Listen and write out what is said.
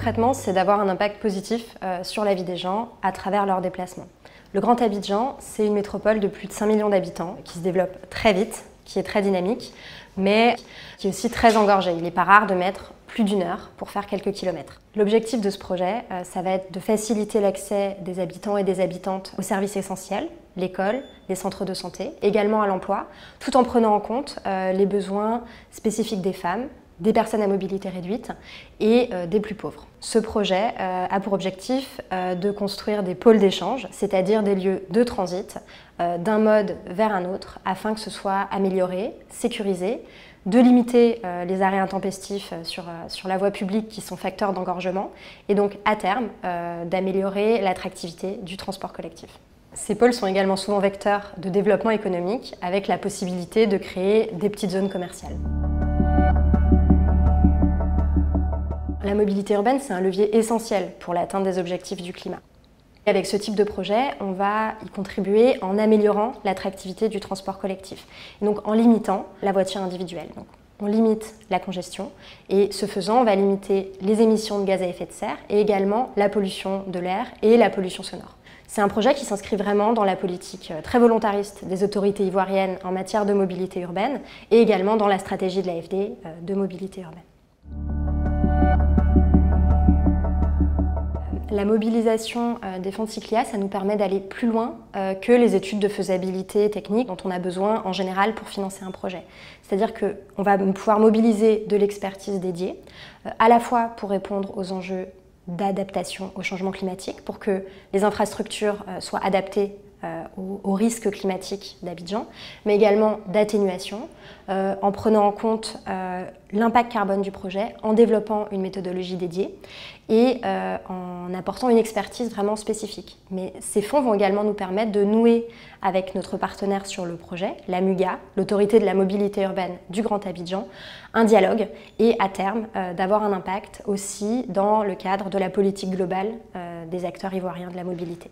Concrètement, c'est d'avoir un impact positif sur la vie des gens à travers leurs déplacements. Le Grand Abidjan, c'est une métropole de plus de 5 millions d'habitants qui se développe très vite, qui est très dynamique, mais qui est aussi très engorgée. Il n'est pas rare de mettre plus d'1 heure pour faire quelques kilomètres. L'objectif de ce projet, ça va être de faciliter l'accès des habitants et des habitantes aux services essentiels, l'école, les centres de santé, également à l'emploi, tout en prenant en compte les besoins spécifiques des femmes, des personnes à mobilité réduite et des plus pauvres. Ce projet a pour objectif de construire des pôles d'échange, c'est-à-dire des lieux de transit d'un mode vers un autre afin que ce soit amélioré, sécurisé, de limiter les arrêts intempestifs sur la voie publique qui sont facteurs d'engorgement et donc à terme d'améliorer l'attractivité du transport collectif. Ces pôles sont également souvent vecteurs de développement économique avec la possibilité de créer des petites zones commerciales. La mobilité urbaine, c'est un levier essentiel pour l'atteinte des objectifs du climat. Et avec ce type de projet, on va y contribuer en améliorant l'attractivité du transport collectif, et donc en limitant la voiture individuelle. Donc, on limite la congestion et ce faisant, on va limiter les émissions de gaz à effet de serre et également la pollution de l'air et la pollution sonore. C'est un projet qui s'inscrit vraiment dans la politique très volontariste des autorités ivoiriennes en matière de mobilité urbaine et également dans la stratégie de l'AFD de mobilité urbaine. La mobilisation des fonds de Cyclia, ça nous permet d'aller plus loin que les études de faisabilité technique dont on a besoin en général pour financer un projet. C'est-à-dire qu'on va pouvoir mobiliser de l'expertise dédiée, à la fois pour répondre aux enjeux d'adaptation au changement climatique, pour que les infrastructures soient adaptées aux risques climatiques d'Abidjan, mais également d'atténuation, en prenant en compte l'impact carbone du projet, en développant une méthodologie dédiée et en apportant une expertise vraiment spécifique. Mais ces fonds vont également nous permettre de nouer avec notre partenaire sur le projet, la MUGA, l'autorité de la mobilité urbaine du Grand Abidjan, un dialogue et à terme d'avoir un impact aussi dans le cadre de la politique globale des acteurs ivoiriens de la mobilité.